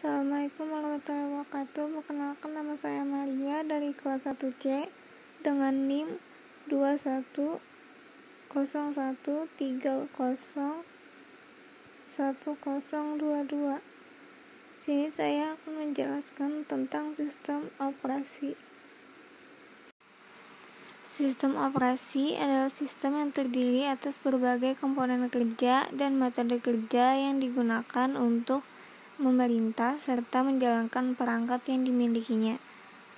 Assalamualaikum warahmatullahi wabarakatuh. Perkenalkan, nama saya Maria dari kelas 1C dengan NIM 2101301022. Sini saya akan menjelaskan tentang sistem operasi. Sistem operasi adalah sistem yang terdiri atas berbagai komponen kerja dan metode kerja yang digunakan untuk memerintah serta menjalankan perangkat yang dimilikinya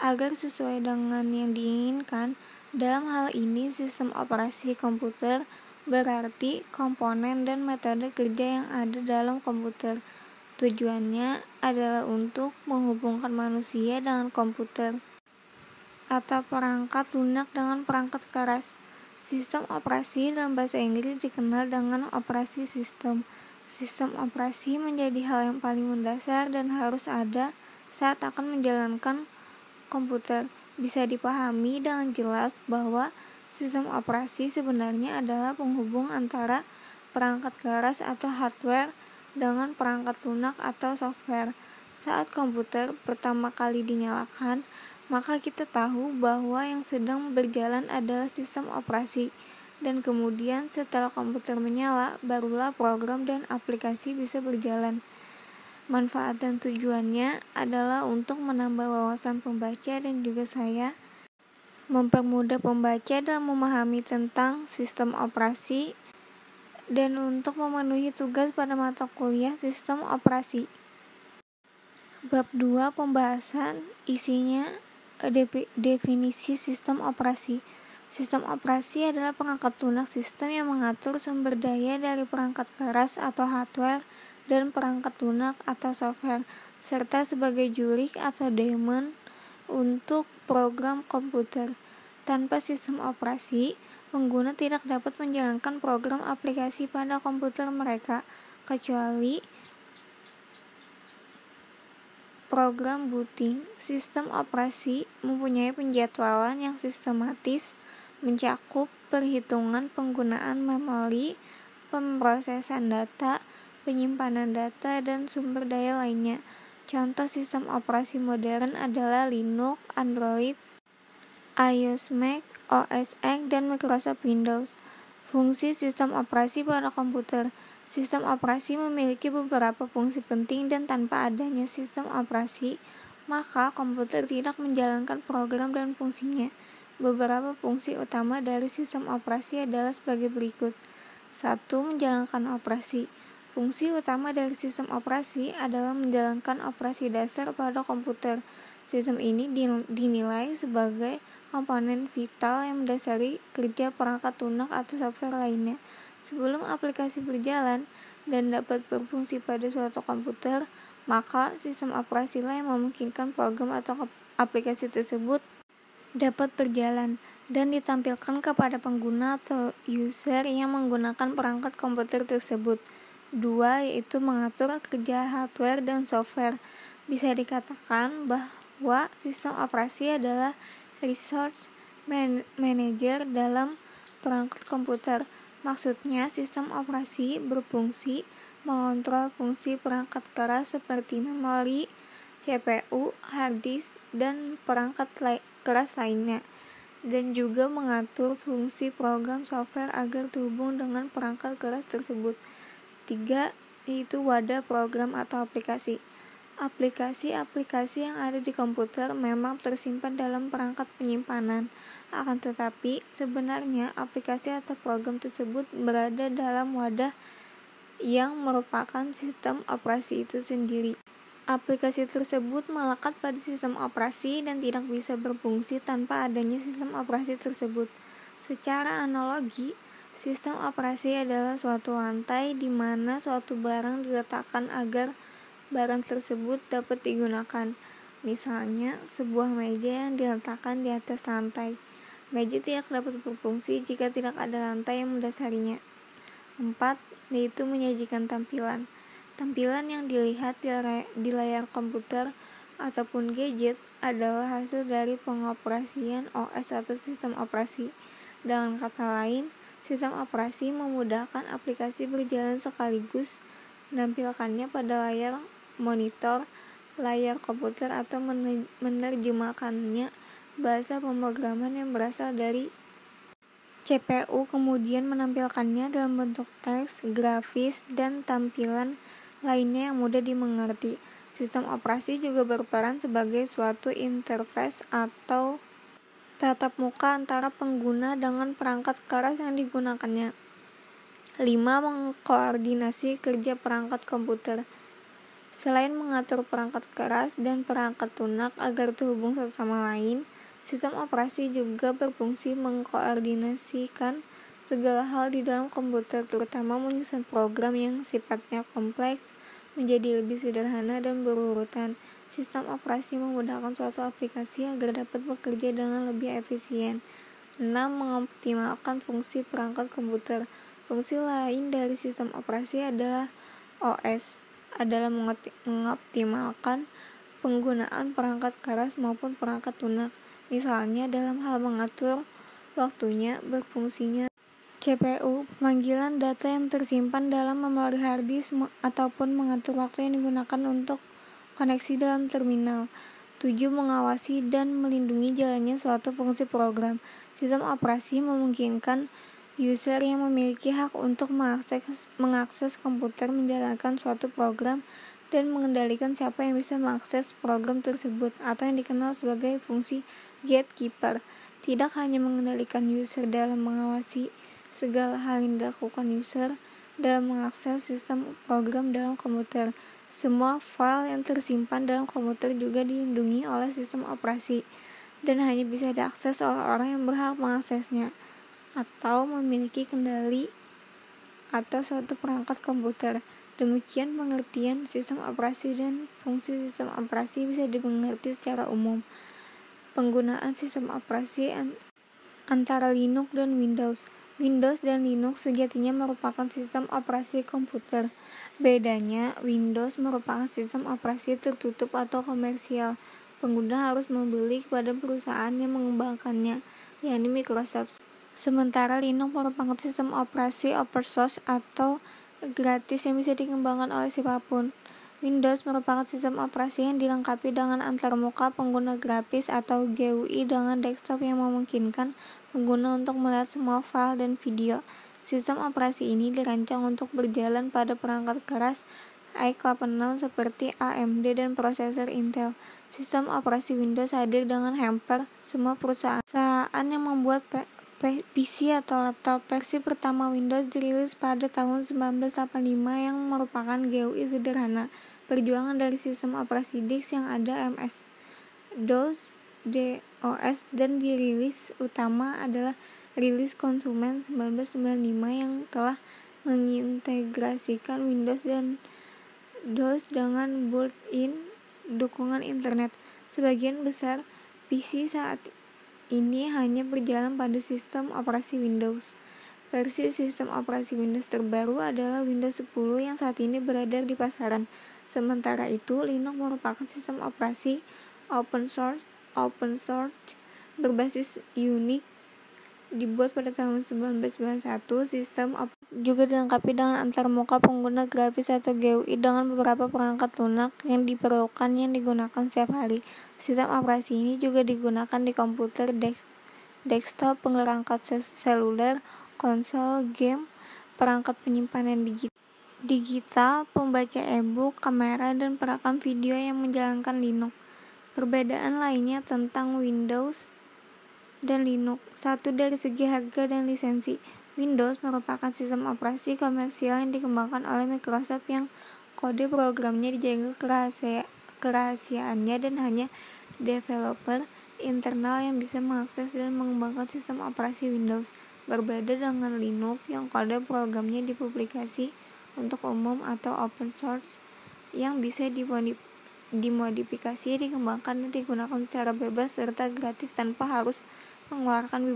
agar sesuai dengan yang diinginkan. Dalam hal ini, sistem operasi komputer berarti komponen dan metode kerja yang ada dalam komputer. Tujuannya adalah untuk menghubungkan manusia dengan komputer atau perangkat lunak dengan perangkat keras. Sistem operasi dalam bahasa Inggris dikenal dengan operasi sistem. Sistem operasi menjadi hal yang paling mendasar dan harus ada saat akan menjalankan komputer. Bisa dipahami dengan jelas bahwa sistem operasi sebenarnya adalah penghubung antara perangkat keras atau hardware dengan perangkat lunak atau software. Saat komputer pertama kali dinyalakan, maka kita tahu bahwa yang sedang berjalan adalah sistem operasi. Dan kemudian setelah komputer menyala, barulah program dan aplikasi bisa berjalan. Manfaat dan tujuannya adalah untuk menambah wawasan pembaca dan juga saya mempermudah pembaca dalam memahami tentang sistem operasi dan untuk memenuhi tugas pada mata kuliah sistem operasi. Bab 2 pembahasan, isinya definisi sistem operasi. Sistem operasi adalah perangkat lunak sistem yang mengatur sumber daya dari perangkat keras atau hardware dan perangkat lunak atau software, serta sebagai jurik atau daemon untuk program komputer. Tanpa sistem operasi, pengguna tidak dapat menjalankan program aplikasi pada komputer mereka, kecuali program booting. Sistem operasi mempunyai penjadwalan yang sistematis, mencakup perhitungan penggunaan memori, pemrosesan data, penyimpanan data, dan sumber daya lainnya. Contoh sistem operasi modern adalah Linux, Android, iOS, Mac, OS X, dan Microsoft Windows. Fungsi sistem operasi pada komputer. Sistem operasi memiliki beberapa fungsi penting, dan tanpa adanya sistem operasi, maka komputer tidak menjalankan program dan fungsinya. Beberapa fungsi utama dari sistem operasi adalah sebagai berikut. 1. Menjalankan operasi. Fungsi utama dari sistem operasi adalah menjalankan operasi dasar pada komputer. Sistem ini dinilai sebagai komponen vital yang mendasari kerja perangkat lunak atau software lainnya. Sebelum aplikasi berjalan dan dapat berfungsi pada suatu komputer, maka sistem operasilah yang memungkinkan program atau aplikasi tersebut dapat berjalan dan ditampilkan kepada pengguna atau user yang menggunakan perangkat komputer tersebut. 2. Yaitu mengatur kerja hardware dan software. Bisa dikatakan bahwa sistem operasi adalah resource manager dalam perangkat komputer. Maksudnya, sistem operasi berfungsi mengontrol fungsi perangkat keras seperti memori, CPU, hard disk, dan perangkat keras lainnya, dan juga mengatur fungsi program software agar terhubung dengan perangkat keras tersebut. 3. Yaitu wadah program atau aplikasi. Aplikasi-aplikasi yang ada di komputer memang tersimpan dalam perangkat penyimpanan, akan tetapi sebenarnya aplikasi atau program tersebut berada dalam wadah yang merupakan sistem operasi itu sendiri. Aplikasi tersebut melekat pada sistem operasi dan tidak bisa berfungsi tanpa adanya sistem operasi tersebut. Secara analogi, sistem operasi adalah suatu lantai di mana suatu barang diletakkan agar barang tersebut dapat digunakan. Misalnya, sebuah meja yang diletakkan di atas lantai. Meja tidak dapat berfungsi jika tidak ada lantai yang mendasarinya. 4. Yaitu menyajikan tampilan. Tampilan yang dilihat di layar komputer ataupun gadget adalah hasil dari pengoperasian OS atau sistem operasi. Dengan kata lain, sistem operasi memudahkan aplikasi berjalan sekaligus menampilkannya pada layar monitor layar komputer atau menerjemahkannya bahasa pemrograman yang berasal dari CPU, kemudian menampilkannya dalam bentuk teks, grafis, dan tampilan lainnya yang mudah dimengerti. Sistem operasi juga berperan sebagai suatu interface atau tatap muka antara pengguna dengan perangkat keras yang digunakannya. 5. Mengkoordinasi kerja perangkat komputer. Selain mengatur perangkat keras dan perangkat lunak agar terhubung satu sama lain, sistem operasi juga berfungsi mengkoordinasikan segala hal di dalam komputer, terutama menyusun program yang sifatnya kompleks menjadi lebih sederhana dan berurutan. Sistem operasi memudahkan suatu aplikasi agar dapat bekerja dengan lebih efisien. 6. Mengoptimalkan fungsi perangkat komputer. Fungsi lain dari sistem operasi adalah mengoptimalkan penggunaan perangkat keras maupun perangkat lunak. Misalnya dalam hal mengatur waktunya berfungsinya CPU, pemanggilan data yang tersimpan dalam memori hard disk, ataupun mengatur waktu yang digunakan untuk koneksi dalam terminal. 7. Mengawasi dan melindungi jalannya suatu fungsi program. Sistem operasi memungkinkan user yang memiliki hak untuk mengakses komputer menjalankan suatu program dan mengendalikan siapa yang bisa mengakses program tersebut, atau yang dikenal sebagai fungsi gatekeeper. Tidak hanya mengendalikan user dalam mengawasi segala hal yang dilakukan user dalam mengakses sistem program dalam komputer, semua file yang tersimpan dalam komputer juga dilindungi oleh sistem operasi dan hanya bisa diakses oleh orang yang berhak mengaksesnya atau memiliki kendali atas suatu perangkat komputer. Demikian pengertian sistem operasi dan fungsi sistem operasi bisa dimengerti secara umum. Penggunaan sistem operasi antara Linux dan Windows. Windows dan Linux sejatinya merupakan sistem operasi komputer. Bedanya, Windows merupakan sistem operasi tertutup atau komersial. Pengguna harus membeli kepada perusahaan yang mengembangkannya, yakni Microsoft. Sementara Linux merupakan sistem operasi open source atau gratis yang bisa dikembangkan oleh siapapun. Windows merupakan sistem operasi yang dilengkapi dengan antarmuka pengguna grafis atau GUI dengan desktop yang memungkinkan pengguna untuk melihat semua file dan video. Sistem operasi ini dirancang untuk berjalan pada perangkat keras x86 seperti AMD dan prosesor Intel. Sistem operasi Windows hadir dengan hamper. Semua perusahaan yang membuat PC atau laptop versi pertama Windows dirilis pada tahun 1985 yang merupakan GUI sederhana. Perjuangan dari sistem operasi DISK yang ada MS-DOS, DOS, dan dirilis utama adalah rilis konsumen 1995 yang telah mengintegrasikan Windows dan DOS dengan built-in dukungan internet. Sebagian besar PC saat ini hanya berjalan pada sistem operasi Windows. Versi sistem operasi Windows terbaru adalah Windows 10 yang saat ini beredar di pasaran. Sementara itu, Linux merupakan sistem operasi open source berbasis Unix, dibuat pada tahun 1991. Sistem juga dilengkapi dengan antarmuka pengguna grafis atau GUI dengan beberapa perangkat lunak yang diperlukan yang digunakan setiap hari. Sistem operasi ini juga digunakan di komputer desktop, perangkat seluler, konsol, game, perangkat penyimpanan digital, pembaca e-book, kamera, dan perekam video yang menjalankan Linux. Perbedaan lainnya tentang Windows dan Linux. 1. Dari segi harga dan lisensi. Windows merupakan sistem operasi komersial yang dikembangkan oleh Microsoft yang kode programnya dijaga kerahasiaannya dan hanya developer internal yang bisa mengakses dan mengembangkan sistem operasi Windows. Berbeda dengan Linux yang kode programnya dipublikasi untuk umum atau open source yang bisa dimodifikasi, dikembangkan, dan digunakan secara bebas serta gratis tanpa harus mengeluarkan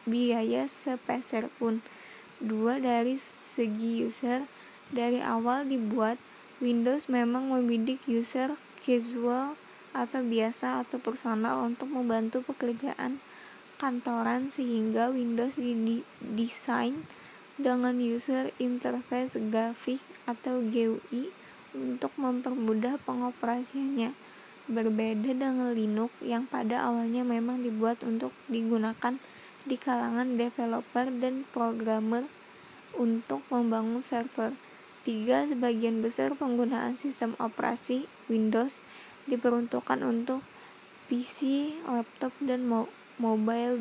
biaya sepeser pun. 2. Dari segi user, dari awal dibuat, Windows memang membidik user casual atau biasa atau personal untuk membantu pekerjaan kantoran, sehingga Windows didesain dengan user interface grafik atau GUI untuk mempermudah pengoperasiannya. Berbeda dengan Linux yang pada awalnya memang dibuat untuk digunakan di kalangan developer dan programmer untuk membangun server. 3. Sebagian besar penggunaan sistem operasi Windows diperuntukkan untuk PC, laptop, dan mobile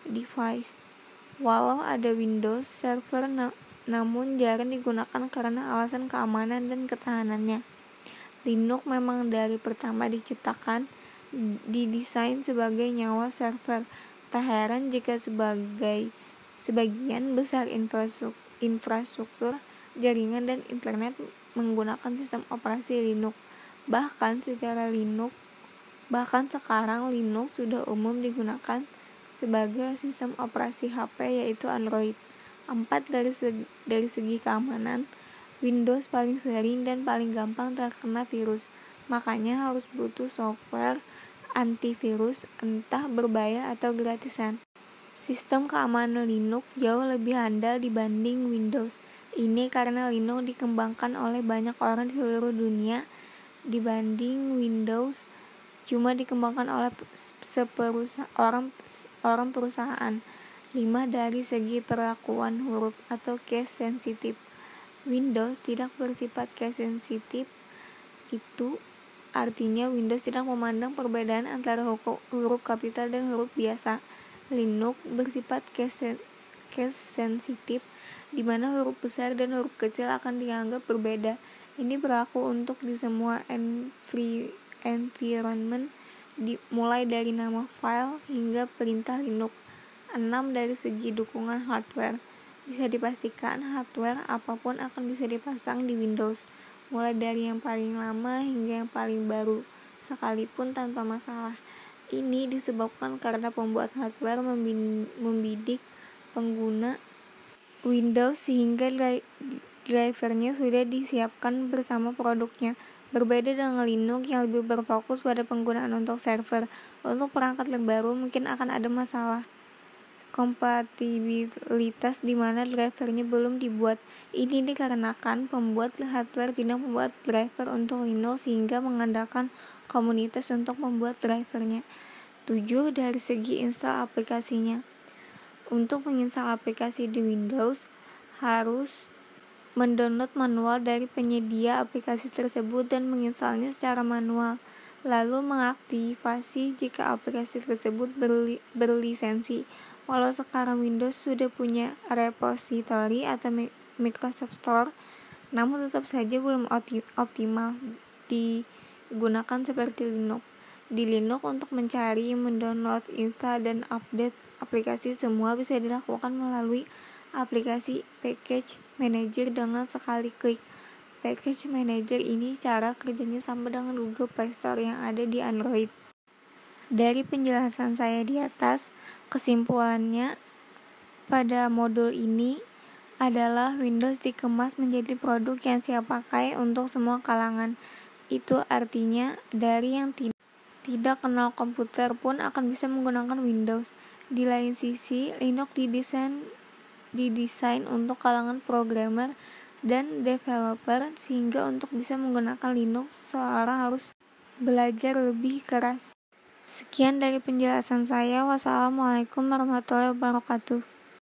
device. Walau ada Windows Server namun jarang digunakan karena alasan keamanan dan ketahanannya. Linux memang dari pertama diciptakan didesain sebagai nyawa server. Tak heran jika sebagian besar infrastruktur jaringan dan internet menggunakan sistem operasi Linux. Bahkan sekarang Linux sudah umum digunakan sebagai sistem operasi HP yaitu Android. 4. Dari segi keamanan, Windows paling sering dan paling gampang terkena virus. Makanya harus butuh software antivirus entah berbayar atau gratisan. Sistem keamanan Linux jauh lebih handal dibanding Windows. Ini karena Linux dikembangkan oleh banyak orang di seluruh dunia dibanding Windows cuma dikembangkan oleh orang perusahaan. 5. Dari segi perlakuan huruf atau case sensitif. Windows tidak bersifat case sensitif, itu artinya Windows tidak memandang perbedaan antara huruf kapital dan huruf biasa. Linux bersifat case sensitif, di mana huruf besar dan huruf kecil akan dianggap berbeda. Ini berlaku untuk di semua environment, mulai dari nama file hingga perintah Linux. 6. Dari segi dukungan hardware. Bisa dipastikan hardware apapun akan bisa dipasang di Windows, mulai dari yang paling lama hingga yang paling baru, sekalipun tanpa masalah. Ini disebabkan karena pembuat hardware membidik pengguna Windows sehingga drivernya sudah disiapkan bersama produknya. Berbeda dengan Linux yang lebih berfokus pada penggunaan untuk server. Untuk perangkat terbaru mungkin akan ada masalah kompatibilitas di mana drivernya belum dibuat. Ini dikarenakan pembuat hardware tidak membuat driver untuk Linux sehingga mengandalkan komunitas untuk membuat drivernya. 7. Dari segi install aplikasinya. Untuk menginstal aplikasi di Windows harus mendownload manual dari penyedia aplikasi tersebut dan menginstalnya secara manual, lalu mengaktifasi jika aplikasi tersebut berlisensi. Walau sekarang Windows sudah punya repository atau Microsoft Store, namun tetap saja belum optimal digunakan seperti Linux. Di Linux untuk mencari, mendownload, install, dan update aplikasi semua bisa dilakukan melalui aplikasi Package Manager dengan sekali klik. Package Manager ini cara kerjanya sama dengan Google Play Store yang ada di Android. Dari penjelasan saya di atas, kesimpulannya pada modul ini adalah Windows dikemas menjadi produk yang siap pakai untuk semua kalangan. Itu artinya dari yang tidak kenal komputer pun akan bisa menggunakan Windows. Di lain sisi, Linux didesain untuk kalangan programmer dan developer sehingga untuk bisa menggunakan Linux seorang harus belajar lebih keras. Sekian dari penjelasan saya. Wassalamualaikum warahmatullahi wabarakatuh.